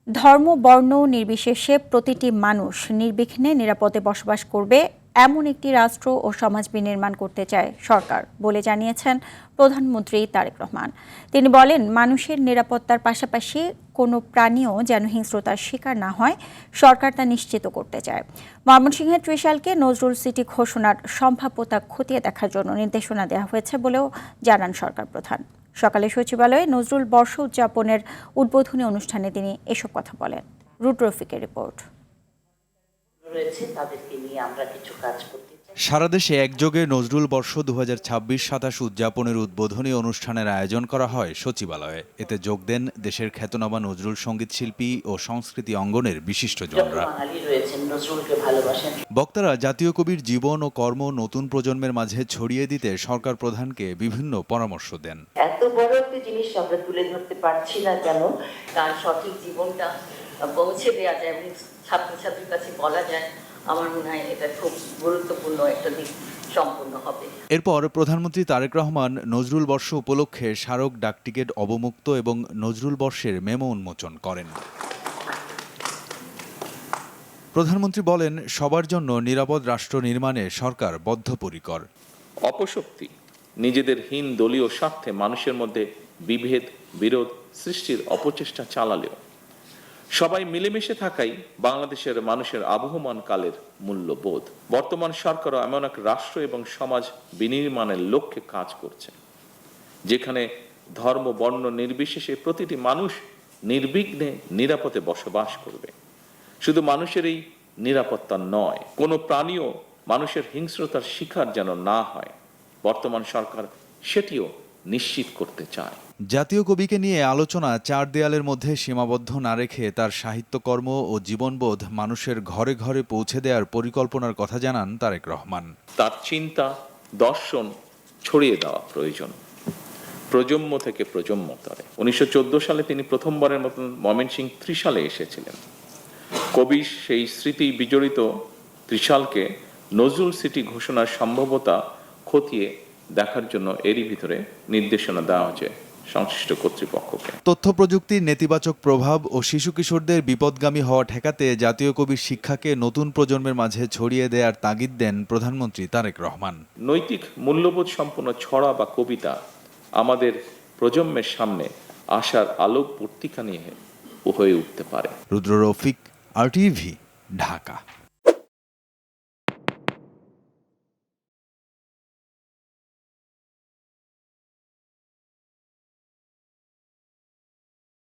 ধর্ম বর্ণ নির্বিশেষে প্রতিটি মানুষ নির্বিঘ্নে নিরাপদে বসবাস করবে এমন একটি রাষ্ট্র ও সমাজ বিনির্মাণ করতে চায় সরকার বলে জানিয়েছেন প্রধানমন্ত্রী তারেক রহমান। তিনি বলেন, মানুষের নিরাপত্তার পাশাপাশি কোনো প্রাণীও যেন হিংস্রতার শিকার না হয়, সরকার তা নিশ্চিত করতে চায়। ময়মনসিংহের ত্রিশালকে নজরুল সিটি ঘোষণার সম্ভাব্যতা খতিয়ে দেখার জন্য নির্দেশনা দেওয়া হয়েছে বলেও জানান সরকার প্রধান। সকালে সচিবালয়ে নজরুল বর্ষ উদযাপনের উদ্বোধনী অনুষ্ঠানে তিনি এসব কথা বলেন। Root রফিকের report. সারা দেশে একযোগে নজরুল বর্ষ 2026-27 উদযাপনের উদ্বোধনী অনুষ্ঠানের আয়োজন করা হয় সচিবালয়ে। এতে যোগ দেন দেশের খ্যাতনামা নজরুল সঙ্গীত শিল্পী ও সংস্কৃতি অঙ্গনের বিশিষ্টজনরা। বক্তারা জাতীয় কবির জীবন ও কর্ম নতুন প্রজন্মের মাঝে ছড়িয়ে দিতে সরকার প্রধানকে বিভিন্ন পরামর্শ দেন। এত বড় একটা জিনিস আমরা তুলে ধরতে পারছি না কেন, তার সঠিক জীবনটা পৌঁছে দেওয়া যায় এবং ছাত্রছাত্রীর কাছে বলা যায়, আমার মনে হয় এটা খুব গুরুত্বপূর্ণ একটা দিক সম্পূর্ণ হবে। এরপর প্রধানমন্ত্রী তারেক রহমান নজরুল বর্ষ উপলক্ষে স্মারক ডাকটিকিট অবমুক্ত এবং নজরুল বর্ষের মেমো উন্মোচন করেন। প্রধানমন্ত্রী বলেন, সবার জন্য নিরাপদ রাষ্ট্র নির্মাণে সরকার বদ্ধপরিকর। অপশক্তি নিজেদের হীন দলীয় স্বার্থে মানুষের মধ্যে বিভেদ বিরোধ সৃষ্টির অপচেষ্টা চালালেও সবাই মিলেমিশে থাকাই বাংলাদেশের মানুষের আবহমান কালের মূল্যবোধ। বর্তমান সরকারও এমন এক রাষ্ট্র এবং সমাজ বিনির্মাণের লক্ষ্যে কাজ করছে, যেখানে ধর্ম বর্ণ নির্বিশেষে প্রতিটি মানুষ নির্বিঘ্নে নিরাপদে বসবাস করবে। শুধু মানুষের এই নিরাপত্তা নয়, কোনো প্রাণীও মানুষের হিংস্রতার শিকার যেন না হয়, বর্তমান সরকার সেটিও নিশ্চিত করতে চায়। জাতীয় কবিকে নিয়ে আলোচনা চার দেয়ালের মধ্যে সীমাবদ্ধ না রেখে তার সাহিত্যকর্ম ও জীবনবোধ মানুষের ঘরে ঘরে পৌঁছে দেওয়ার পরিকল্পনার কথা জানান তারেক রহমান। তার চিন্তা দর্শন ছড়িয়ে দেওয়া প্রয়োজন, প্রজন্ম থেকে প্রজন্ম তরে। 1914 সালে তিনি প্রথমবারের মতন ময়মনসিংহ ত্রিশালে এসেছিলেন। কবি সেই স্মৃতি বিজড়িত ত্রিশালকে নজরুল সিটি ঘোষণার সম্ভাব্যতা খতিয়ে দেখার জন্য এরই ভিতরে নির্দেশনা দেওয়া হয়েছে সংশ্লিষ্ট কর্তৃপক্ষকে। তথ্য প্রযুক্তির নেতিবাচক প্রভাব ও শিশু কিশোরদের বিপদগামী হওয়া ঠেকাতে জাতীয় কবির শিক্ষাকে নতুন প্রজন্মের মাঝে ছড়িয়ে দেওয়ার তাগিদ দেন প্রধানমন্ত্রী তারেক রহমান। নৈতিক মূল্যবোধ সম্পন্ন ছড়া বা কবিতা আমাদের প্রজন্মের সামনে আশার আলোক পত্রিকা নিয়ে হয়ে উঠতে পারে। রুদ্র রফিক, RTV, ঢাকা।